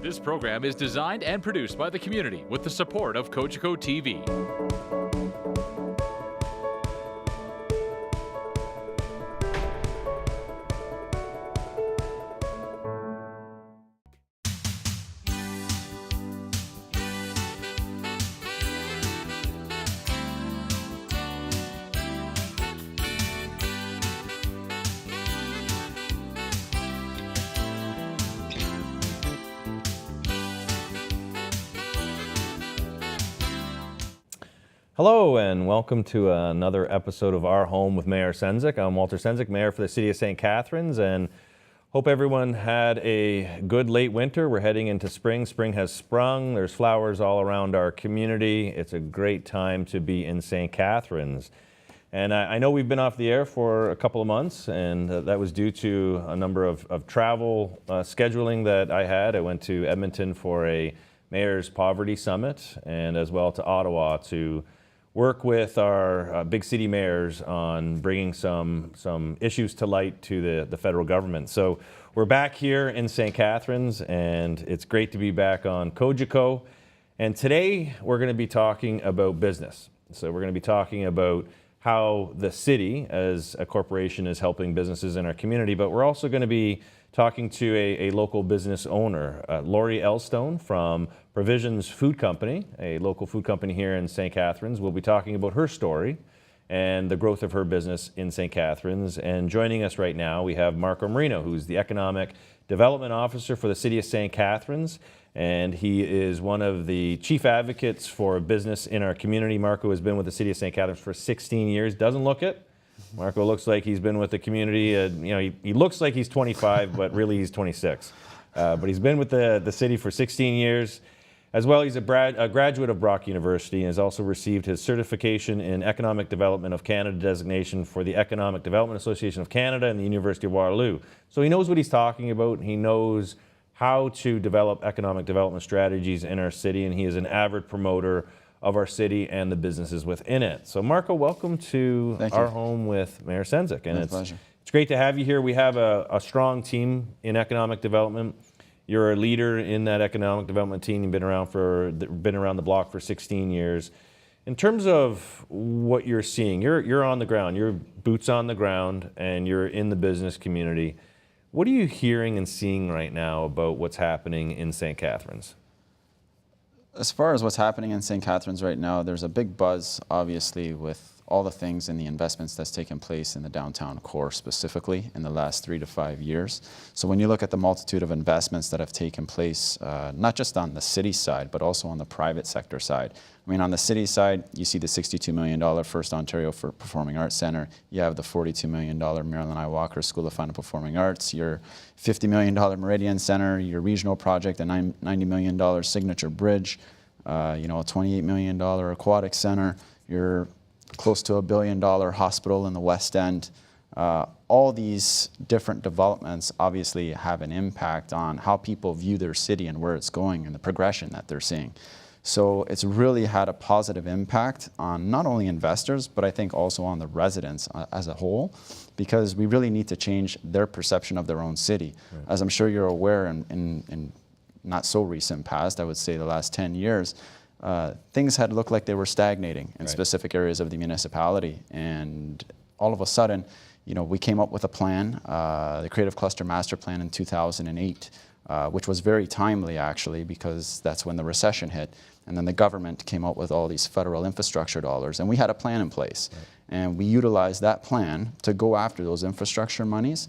This program is designed and produced by the community with the support of Cogeco TV. Hello and welcome to another episode of Our Home with Mayor Sendzik. I'm Walter Sendzik, Mayor for the City of St. Catharines, and hope everyone had a good late winter. We're heading into spring. Spring has sprung. There's flowers all around our community. It's a great time to be in St. Catharines. And I know we've been off the air for a couple of months, and that was due to a number of travel scheduling that I had. I went to Edmonton for a Mayor's Poverty Summit, and as well to Ottawa to work with our big city mayors on bringing some issues to light to the federal government. So we're back here in St. Catharines, and it's great to be back on Cogeco. And today we're going to be talking about business. So we're going to be talking about how the city as a corporation is helping businesses in our community, but we're also going to be talking to a local business owner, Lori Elstone from Provisions Food Company, a local food company here in St. Catharines. We'll be talking about her story and the growth of her business in St. Catharines. And joining us right now, we have Marco Marino, who's the Economic Development Officer for the City of St. Catharines. And he is one of the chief advocates for business in our community. Marco has been with the City of St. Catharines for 16 years. Doesn't look it. Marco looks like he's been with the community. He looks like he's 25, but really he's 26. But he's been with the city for 16 years. As well, he's a graduate of Brock University and has also received his certification in Economic Development of Canada designation for the Economic Development Association of Canada and the University of Waterloo. So he knows what he's talking about. He knows how to develop economic development strategies in our city, and he is an avid promoter of our city and the businesses within it. So Marco, welcome to Our Home with Mayor Sendzik. And it's great to have you here. We have a strong team in economic development. You're a leader in that economic development team. You've been around the block for 16 years. In terms of what you're seeing, you're on the ground, you're boots on the ground, and you're in the business community. What are you hearing and seeing right now about what's happening in St. Catharines? As far as what's happening in St. Catharines right now, there's a big buzz, obviously, with all the things and the investments that's taken place in the downtown core, specifically in the last 3 to 5 years. So when you look at the multitude of investments that have taken place, not just on the city side, but also on the private sector side. I mean, on the city side, you see the $62 million First Ontario for Performing Arts Centre. You have the $42 million Marilyn I. Walker School of Fine and Performing Arts, your $50 million Meridian Centre, your regional project, a $90 million Signature Bridge, a $28 million Aquatic Centre, your close to $1 billion hospital in the West End. All these different developments obviously have an impact on how people view their city and where it's going and the progression that they're seeing. So it's really had a positive impact on not only investors, but I think also on the residents as a whole, because we really need to change their perception of their own city. Right. As I'm sure you're aware, in not so recent past, I would say the last 10 years, things had looked like they were stagnating in specific areas of the municipality. And all of a sudden, we came up with a plan, the Creative Cluster Master Plan in 2008, which was very timely, actually, because that's when the recession hit. And then the government came up with all these federal infrastructure dollars, and we had a plan in place. Right. And we utilized that plan to go after those infrastructure monies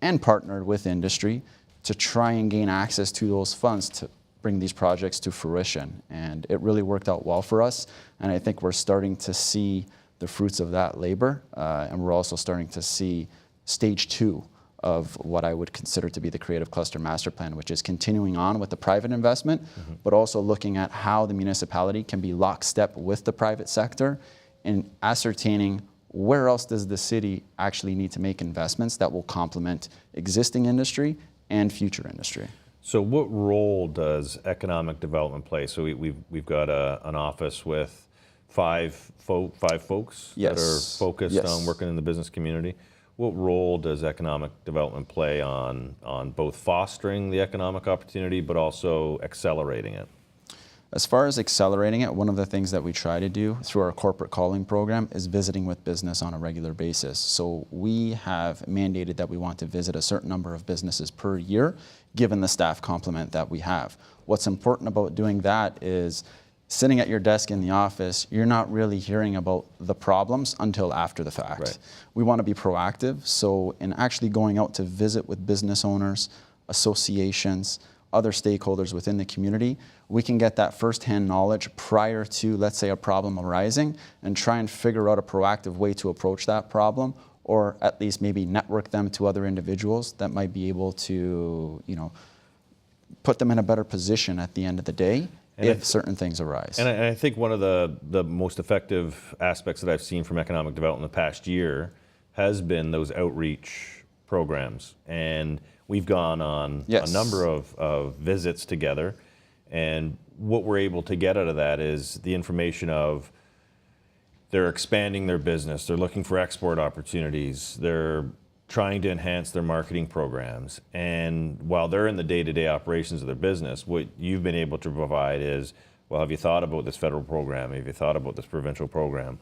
and partnered with industry to try and gain access to those funds to bring these projects to fruition. And it really worked out well for us. And I think we're starting to see the fruits of that labor. And we're also starting to see stage 2 of what I would consider to be the Creative Cluster Master Plan, which is continuing on with the private investment, but also looking at how the municipality can be lockstep with the private sector and ascertaining where else does the city actually need to make investments that will complement existing industry and future industry. So what role does economic development play? So we've got an office with five folks that are focused on working in the business community. what role does economic development play on both fostering the economic opportunity but also accelerating it? As far as accelerating it, one of the things that we try to do through our corporate calling program is visiting with business on a regular basis. So we have mandated that we want to visit a certain number of businesses per year, given the staff complement that we have. What's important about doing that is sitting at your desk in the office, you're not really hearing about the problems until after the fact. Right. We want to be proactive, so in actually going out to visit with business owners, associations, other stakeholders within the community, we can get that firsthand knowledge prior to, let's say, a problem arising and try and figure out a proactive way to approach that problem, or at least maybe network them to other individuals that might be able to, put them in a better position at the end of the day if certain things arise. And I think one of the most effective aspects that I've seen from economic development in the past year has been those outreach programs. And we've gone on Yes. a number of visits together, and what we're able to get out of that is the information of they're expanding their business, they're looking for export opportunities, they're trying to enhance their marketing programs. And while they're in the day-to-day operations of their business, what you've been able to provide is, well, have you thought about this federal program? Have you thought about this provincial program?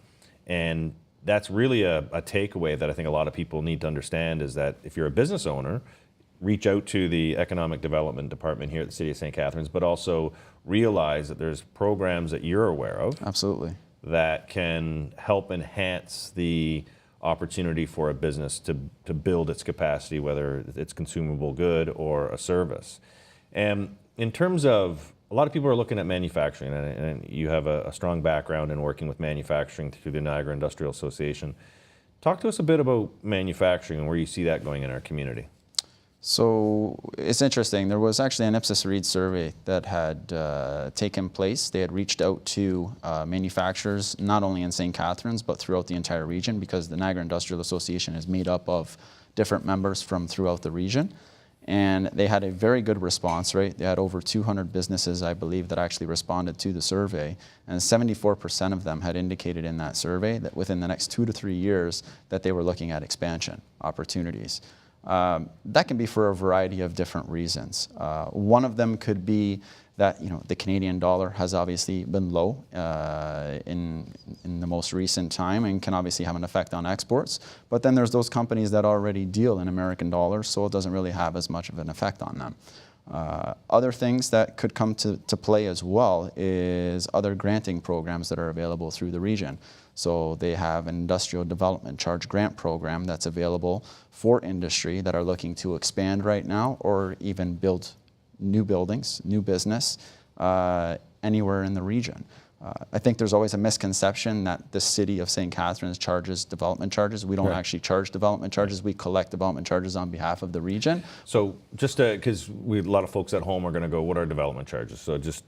And that's really a takeaway that I think a lot of people need to understand, is that if you're a business owner, reach out to the Economic Development Department here at the City of St. Catharines, but also realize that there's programs that you're aware of. Absolutely. That can help enhance the opportunity for a business to build its capacity, whether it's consumable good or a service. And in terms of, a lot of people are looking at manufacturing, and you have a strong background in working with manufacturing through the Niagara Industrial Association. Talk to us a bit about manufacturing and where you see that going in our community. So it's interesting. There was actually an Ipsos Reid survey that had taken place. They had reached out to manufacturers, not only in St. Catharines, but throughout the entire region, because the Niagara Industrial Association is made up of different members from throughout the region. And they had a very good response rate. They had over 200 businesses, I believe, that actually responded to the survey. And 74% of them had indicated in that survey that within the next 2 to 3 years that they were looking at expansion opportunities. That can be for a variety of different reasons. One of them could be that the Canadian dollar has obviously been low in the most recent time and can obviously have an effect on exports. But then there's those companies that already deal in American dollars, so it doesn't really have as much of an effect on them. Other things that could come to play as well is other granting programs that are available through the region. So they have an industrial development charge grant program that's available for industry that are looking to expand right now, or even build new buildings, new business, anywhere in the region. I think there's always a misconception that the City of St. Catharines charges development charges. We don't actually charge development charges. We collect development charges on behalf of the region. So just because a lot of folks at home are going to go, what are development charges? So just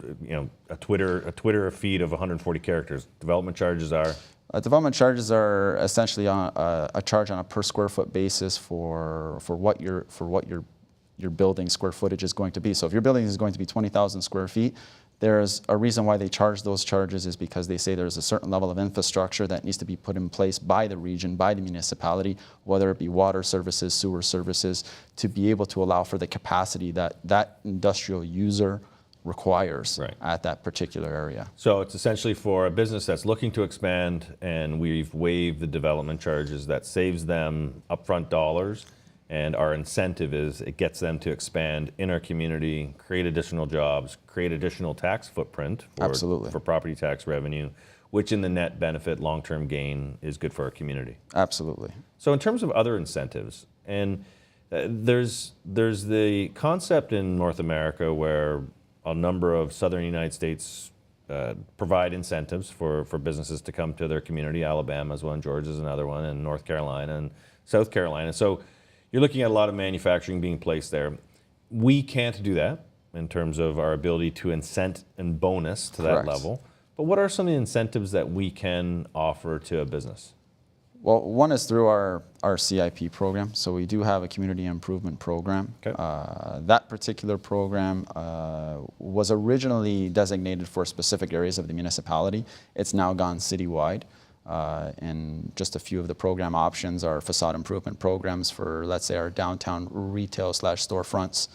a Twitter feed of 140 characters. Development charges are? Development charges are essentially a charge on a per square foot basis for what your building square footage is going to be. So if your building is going to be 20,000 square feet, there's a reason why they charge those charges, is because they say there's a certain level of infrastructure that needs to be put in place by the region, by the municipality, whether it be water services, sewer services, to be able to allow for the capacity that that industrial user requires at that particular area. So it's essentially for a business that's looking to expand, and we've waived the development charges. That saves them upfront dollars. And our incentive is it gets them to expand in our community, create additional jobs, create additional tax footprint for property tax revenue, which in the net benefit, long-term gain, is good for our community. Absolutely. So in terms of other incentives, and there's the concept in North America where a number of southern United States provide incentives for businesses to come to their community. Alabama's one, Georgia's another one, and North Carolina and South Carolina. So you're looking at a lot of manufacturing being placed there. We can't do that in terms of our ability to incent and bonus to that level. But what are some of the incentives that we can offer to a business? Well, one is through our CIP program. So we do have a community improvement program. Okay. That particular program was originally designated for specific areas of the municipality. It's now gone citywide. And just a few of the program options are facade improvement programs for, let's say, our downtown retail / storefronts.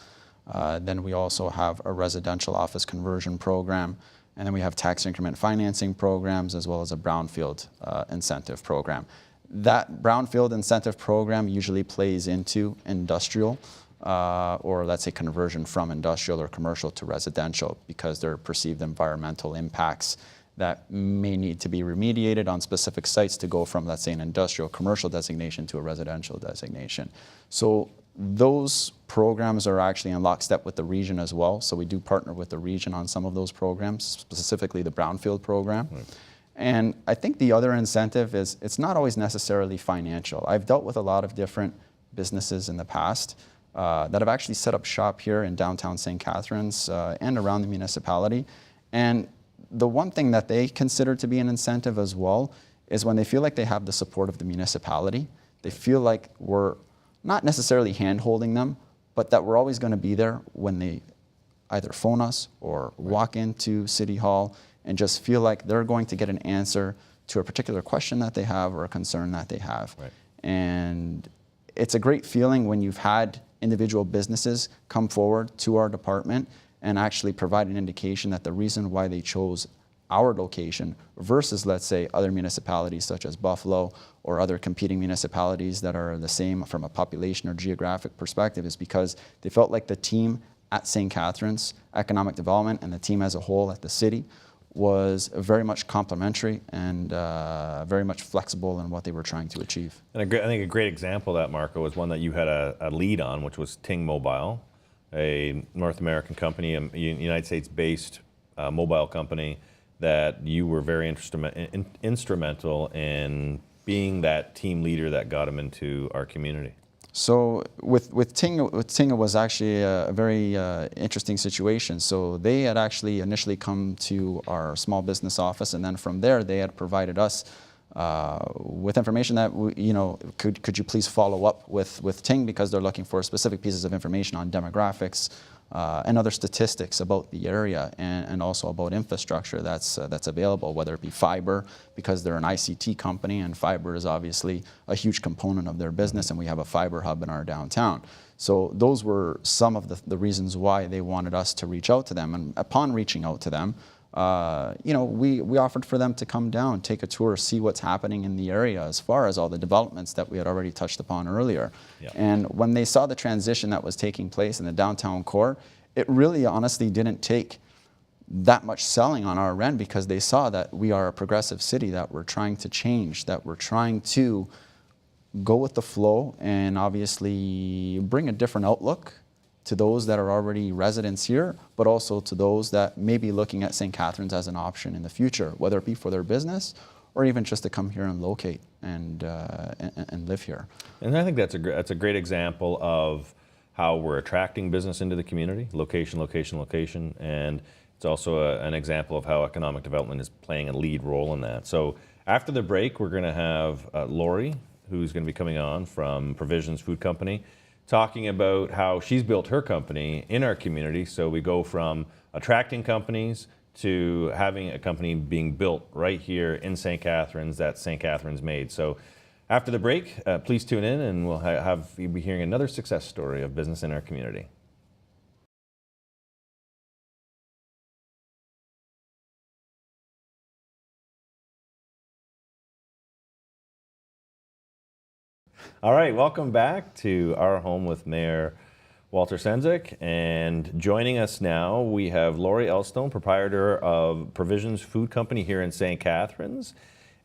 Then we also have a residential office conversion program. And then we have tax increment financing programs, as well as a brownfield incentive program. That brownfield incentive program usually plays into industrial, or let's say conversion from industrial or commercial to residential, because there are perceived environmental impacts that may need to be remediated on specific sites to go from, let's say, an industrial commercial designation to a residential designation. So those programs are actually in lockstep with the region as well. So we do partner with the region on some of those programs, specifically the brownfield program. Right. And I think the other incentive is it's not always necessarily financial. I've dealt with a lot of different businesses in the past that have actually set up shop here in downtown St. Catharines and around the municipality. And the one thing that they consider to be an incentive as well is when they feel like they have the support of the municipality. They feel like we're not necessarily hand-holding them, but that we're always going to be there when they either phone us or walk into City Hall and just feel like they're going to get an answer to a particular question that they have or a concern that they have. Right. And it's a great feeling when you've had individual businesses come forward to our department and actually provide an indication that the reason why they chose our location versus, let's say, other municipalities such as Buffalo or other competing municipalities that are the same from a population or geographic perspective is because they felt like the team at St. Catharines Economic Development and the team as a whole at the city was very much complementary and very much flexible in what they were trying to achieve. And I think a great example of that, Marco, was one that you had a lead on, which was Ting Mobile, a North American company, a United States-based mobile company that you were very instrumental in being that team leader that got them into our community. So with Ting, it was actually a very interesting situation. So they had actually initially come to our small business office, and then from there they had provided us with information that could you please follow up with Ting, because they're looking for specific pieces of information on demographics and other statistics about the area, and also about infrastructure that's available, whether it be fiber, because they're an ICT company and fiber is obviously a huge component of their business, and we have a fiber hub in our downtown. So those were some of the reasons why they wanted us to reach out to them. And upon reaching out to them, we offered for them to come down, take a tour, see what's happening in the area as far as all the developments that we had already touched upon earlier. Yep. And when they saw the transition that was taking place in the downtown core, it really honestly didn't take that much selling on our end, because they saw that we are a progressive city, that we're trying to change, that we're trying to go with the flow and obviously bring a different outlook to those that are already residents here, but also to those that may be looking at St. Catharines as an option in the future, whether it be for their business or even just to come here and locate and live here. And I think that's a great example of how we're attracting business into the community, location, location, location, and it's also an example of how economic development is playing a lead role in that. So after the break, we're going to have Lori, who's going to be coming on from Provisions Food Company, talking about how she's built her company in our community. So we go from attracting companies to having a company being built right here in St. Catharines that St. Catharines made. So after the break, please tune in and we'll you'll be hearing another success story of business in our community. All right, welcome back to Our Home with Mayor Walter Sendzik. And joining us now, we have Lori Elstone, proprietor of Provisions Food Company here in St. Catharines.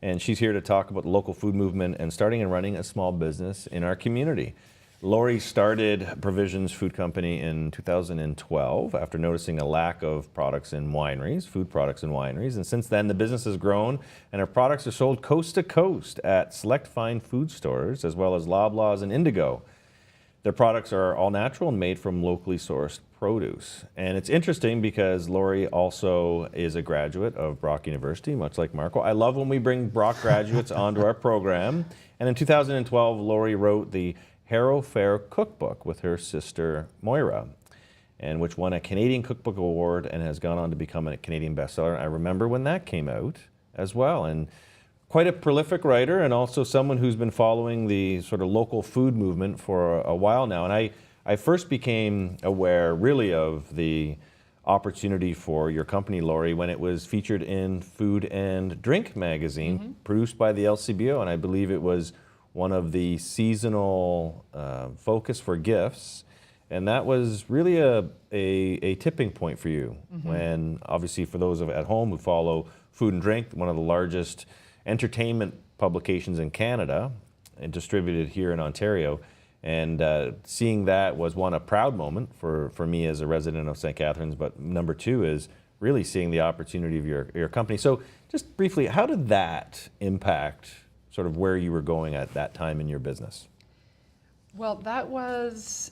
And she's here to talk about the local food movement and starting and running a small business in our community. Lori started Provisions Food Company in 2012 after noticing a lack of products in wineries, food products in wineries. And since then, the business has grown and our products are sold coast to coast at select fine food stores, as well as Loblaws and Indigo. Their products are all natural and made from locally sourced produce. And it's interesting because Lori also is a graduate of Brock University, much like Marco. I love when we bring Brock graduates onto our program. And in 2012, Lori wrote the Harrow Fair Cookbook with her sister Moira, and which won a Canadian Cookbook Award and has gone on to become a Canadian bestseller. I remember when that came out as well. And quite a prolific writer and also someone who's been following the sort of local food movement for a while now. And I first became aware really of the opportunity for your company, Lori, when it was featured in Food and Drink magazine, produced by the LCBO, and I believe it was one of the seasonal focus for gifts. And that was really a tipping point for you when, obviously, for those at home who follow Food and Drink, one of the largest entertainment publications in Canada and distributed here in Ontario. And seeing that was, one, a proud moment for me as a resident of St. Catharines, but number two is really seeing the opportunity of your company. So just briefly, how did that impact sort of where you were going at that time in your business? Well, that was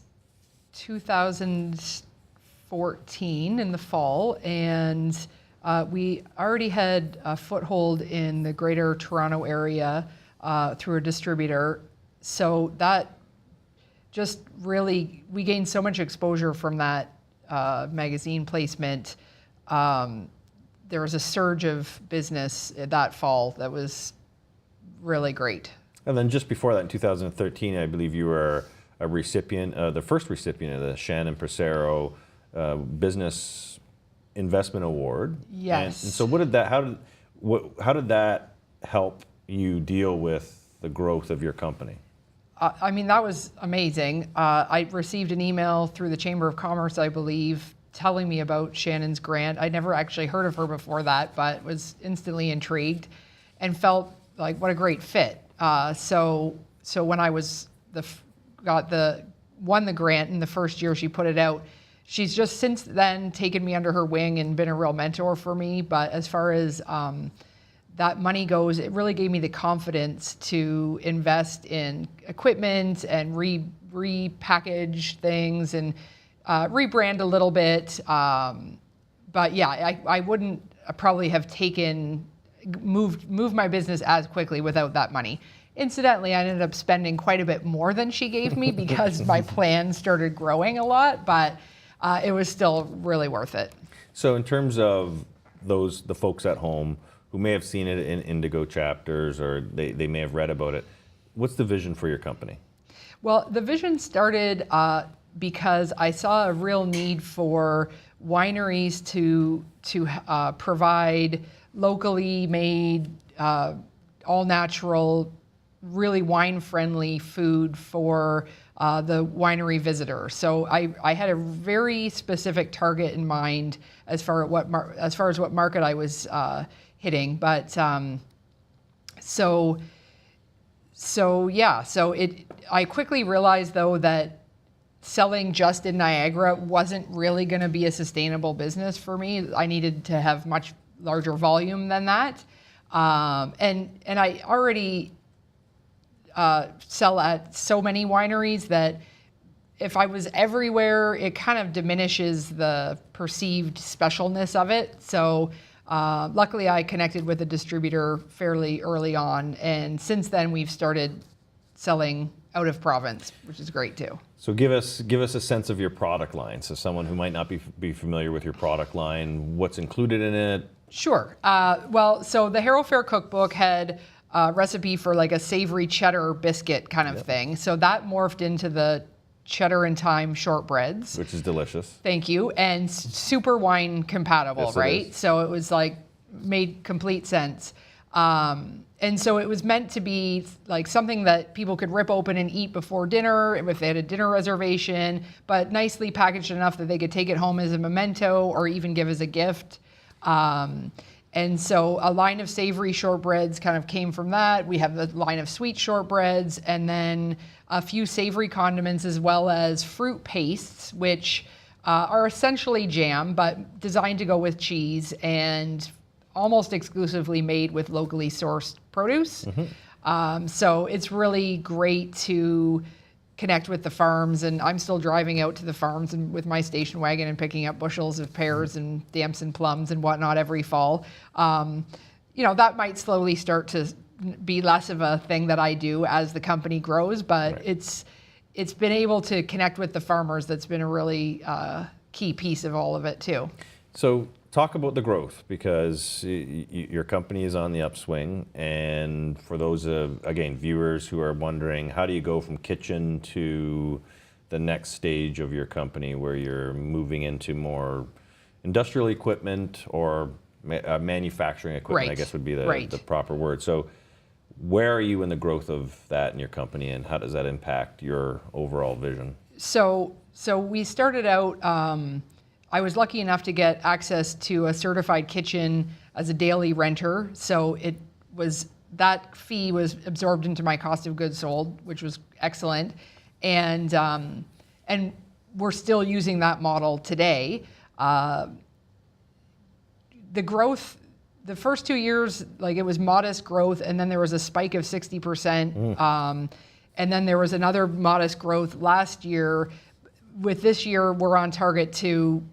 2014 in the fall, and we already had a foothold in the Greater Toronto area through a distributor. So that just really, we gained so much exposure from that magazine placement. There was a surge of business that fall that was really great. And then just before that, in 2013, I believe you were a recipient, the first recipient of the Shannon Persero Business Investment Award. Yes. And so how did that help you deal with the growth of your company? I mean, that was amazing. I received an email through the Chamber of Commerce, I believe, telling me about Shannon's grant. I'd never actually heard of her before that, but was instantly intrigued and felt like what a great fit. So when I was won the grant in the first year she put it out, she's just since then taken me under her wing and been a real mentor for me. But as far as that money goes, it really gave me the confidence to invest in equipment and repackage things and rebrand a little bit. But yeah, I wouldn't probably have moved my business as quickly without that money. Incidentally, I ended up spending quite a bit more than she gave me because my plans started growing a lot, but it was still really worth it. So in terms of the folks at home who may have seen it in Indigo chapters or they may have read about it, what's the vision for your company? Well, the vision started because I saw a real need for wineries to provide locally made, all natural, really wine-friendly food for the winery visitor. So I had a very specific target in mind as far as what market I was hitting. But I quickly realized though that selling just in Niagara wasn't really going to be a sustainable business for me. I needed to have much larger volume than that, and I already sell at so many wineries that if I was everywhere, it kind of diminishes the perceived specialness of it. So luckily I connected with a distributor fairly early on, and since then we've started selling out of province, which is great too. So give us a sense of your product line. So someone who might not be familiar with your product line, what's included in it? Sure. So the Harrow Fair cookbook had a recipe for like a savory cheddar biscuit kind of thing. So that morphed into the cheddar and thyme shortbreads, which is delicious. Thank you, and super wine compatible, yes, right? So it was like made complete sense. And so it was meant to be like something that people could rip open and eat before dinner if they had a dinner reservation, but nicely packaged enough that they could take it home as a memento or even give as a gift. And so a line of savory shortbreads kind of came from that. We have the line of sweet shortbreads, and then a few savory condiments as well as fruit pastes, which are essentially jam, but designed to go with cheese and almost exclusively made with locally sourced produce. Mm-hmm. So it's really great to connect with the farms, and I'm still driving out to the farms and with my station wagon and picking up bushels of pears and damson plums and whatnot every fall. That might slowly start to be less of a thing that I do as the company grows, but right. It's been able to connect with the farmers. That's been a really key piece of all of it too. So talk about the growth, because your company is on the upswing. And for those again, viewers who are wondering, how do you go from kitchen to the next stage of your company where you're moving into more industrial equipment or manufacturing equipment, I guess would be the proper word. So where are you in the growth of that in your company, and how does that impact your overall vision? So we started out, I was lucky enough to get access to a certified kitchen as a daily renter. So that fee was absorbed into my cost of goods sold, which was excellent. And we're still using that model today. The growth, the first 2 years, it was modest growth, and then there was a spike of 60%. And then there was another modest growth last year. With this year, we're on target to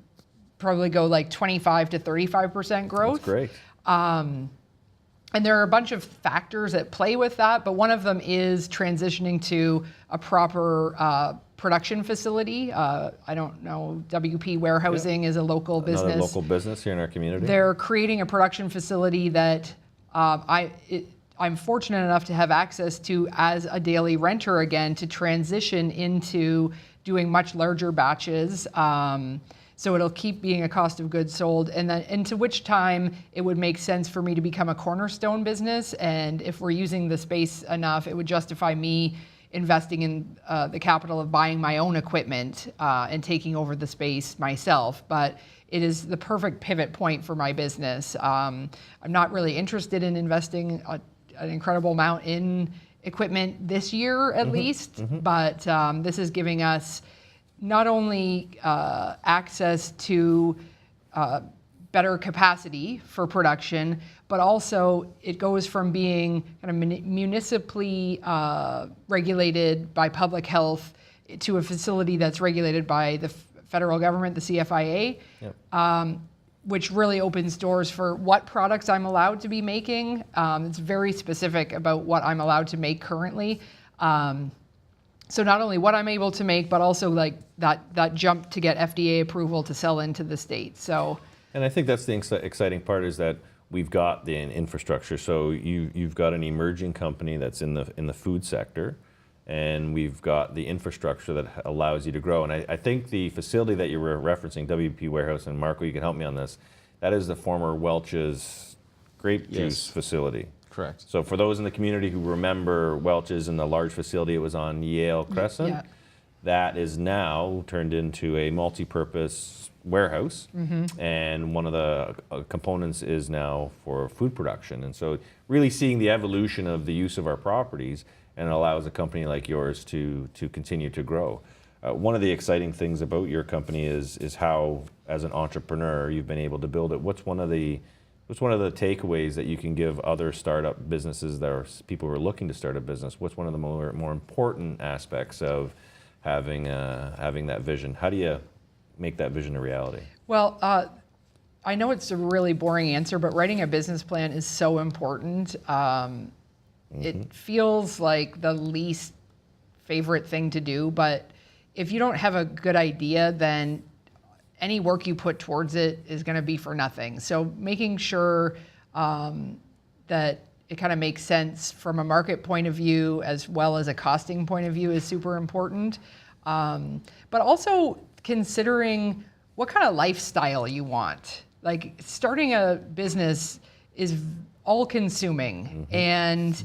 probably go 25 to 35% growth. That's great. And there are a bunch of factors at play with that, but one of them is transitioning to a proper production facility. I don't know, WP Warehousing is a local business. Another local business here in our community. They're creating a production facility that I'm fortunate enough to have access to as a daily renter again, to transition into doing much larger batches. So it'll keep being a cost of goods sold, and then into which time it would make sense for me to become a cornerstone business. And if we're using the space enough, it would justify me investing in the capital of buying my own equipment and taking over the space myself. But it is the perfect pivot point for my business. I'm not really interested in investing an incredible amount in equipment this year, at least, but this is giving us not only access to better capacity for production, but also it goes from being kind of municipally regulated by public health to a facility that's regulated by the federal government, the CFIA, which really opens doors for what products I'm allowed to be making. It's very specific about what I'm allowed to make currently. So not only what I'm able to make, but also that jump to get FDA approval to sell into the state. So, and I think that's the exciting part, is that we've got the infrastructure. So you've got an emerging company that's in the food sector, and we've got the infrastructure that allows you to grow. And I think the facility that you were referencing, WP Warehouse, and Marco, you can help me on this, that is the former Welch's grape juice facility. Correct. So for those in the community who remember Welch's and the large facility, it was on Yale Crescent. That is now turned into a multi-purpose warehouse, and one of the components is now for food production. And so really seeing the evolution of the use of our properties, and it allows a company like yours to continue to grow. One of the exciting things about your company is how, as an entrepreneur, you've been able to build it. What's one of the takeaways that you can give other startup businesses that are people who are looking to start a business? What's one of the more important aspects of having that vision? How do you make that vision a reality? Well, I know it's a really boring answer, but writing a business plan is so important. It feels like the least favorite thing to do, but if you don't have a good idea, then any work you put towards it is going to be for nothing. So making sure that it kind of makes sense from a market point of view as well as a costing point of view is super important. But also considering what kind of lifestyle you want. Like, starting a business is all-consuming, and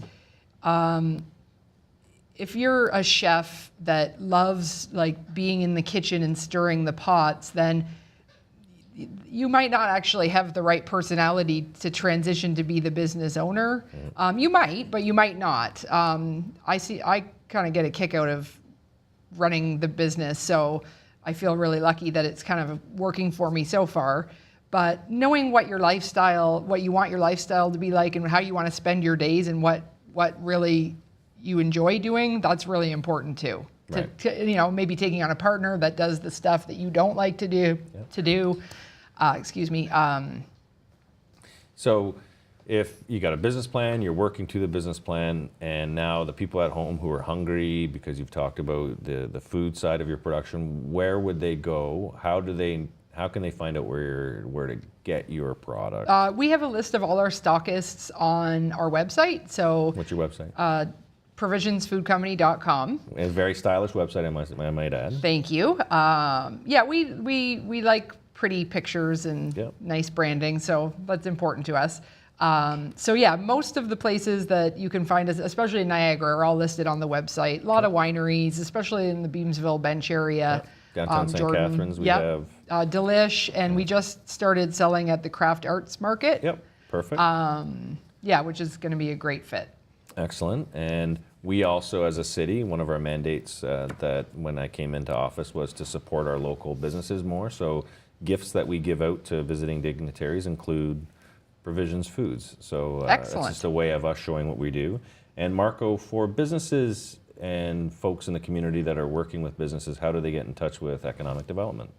if you're a chef that loves being in the kitchen and stirring the pots, then you might not actually have the right personality to transition to be the business owner. You might, but you might not. I kind of get a kick out of running the business, so I feel really lucky that it's kind of working for me so far. But knowing what your lifestyle, what you want your lifestyle to be like, and how you want to spend your days, and what really you enjoy doing, that's really important too. Right. To maybe taking on a partner that does the stuff that you don't like to do. So if you got a business plan, you're working to the business plan, and now the people at home who are hungry because you've talked about the food side of your production, where would they go? How do how can they find out where to get your product? We have a list of all our stockists on our website. So What's your website? provisionsfoodcompany.com. A very stylish website, I might add. Thank you. Yeah, we like pretty pictures and nice branding, so that's important to us. So yeah, most of the places that you can find us, especially in Niagara, are all listed on the website. A lot of wineries, especially in the Beamsville Bench area. Downtown St. Catharines, we have... Delish, and we just started selling at the Craft Arts Market. Yep, perfect. Yeah, which is going to be a great fit. Excellent. And we also, as a city, one of our mandates that when I came into office was to support our local businesses more. So gifts that we give out to visiting dignitaries include Provisions Foods. So that's just a way of us showing what we do. And Marco, for businesses and folks in the community that are working with businesses, how do they get in touch with economic development?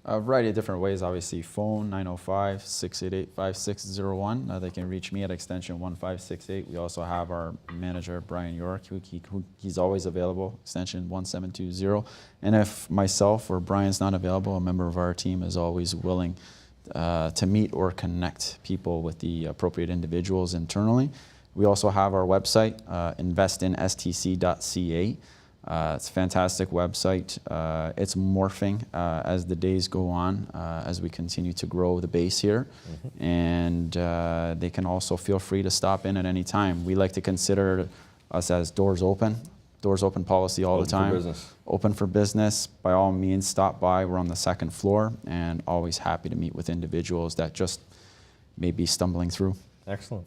A variety of different ways, obviously. Phone, 905-688-5601. They can reach me at extension 1568. We also have our manager, Brian York, he's always available, extension 1720. And if myself or Brian's not available, a member of our team is always willing to meet or connect people with the appropriate individuals internally. We also have our website, investinstc.ca. It's a fantastic website. It's morphing as the days go on, as we continue to grow the base here. And they can also feel free to stop in at any time. We like to consider us as doors open policy all the time. Open for business. Open for business. By all means, stop by. We're on the second floor, and always happy to meet with individuals that just may be stumbling through. Excellent.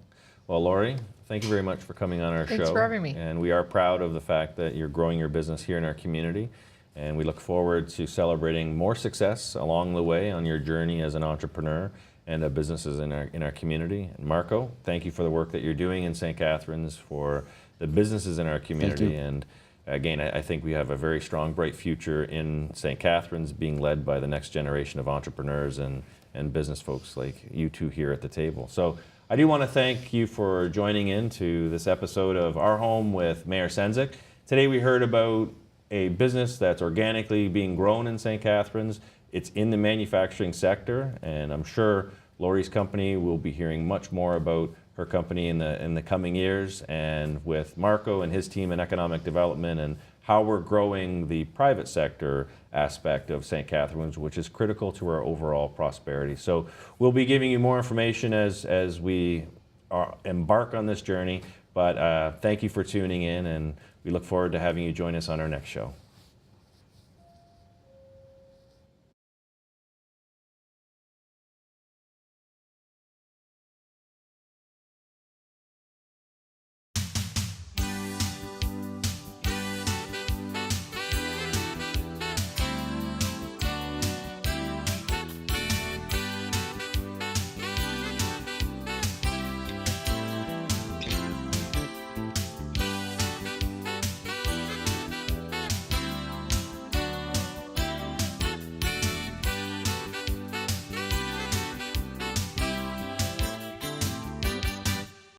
Well, Lori, thank you very much for coming on our show. Thanks for having me. And we are proud of the fact that you're growing your business here in our community. And we look forward to celebrating more success along the way on your journey as an entrepreneur and businesses in our community. And Marco, thank you for the work that you're doing in St. Catharines for the businesses in our community. And again, I think we have a very strong, bright future in St. Catharines, being led by the next generation of entrepreneurs and business folks like you two here at the table. So I do want to thank you for joining in to this episode of Our Home with Mayor Sendzik. Today we heard about a business that's organically being grown in St. Catharines. It's in the manufacturing sector, and I'm sure Lori's company will be hearing much more about her company in the coming years, and with Marco and his team in economic development and how we're growing the private sector aspect of St. Catharines, which is critical to our overall prosperity. So we'll be giving you more information as we embark on this journey, but thank you for tuning in, and we look forward to having you join us on our next show.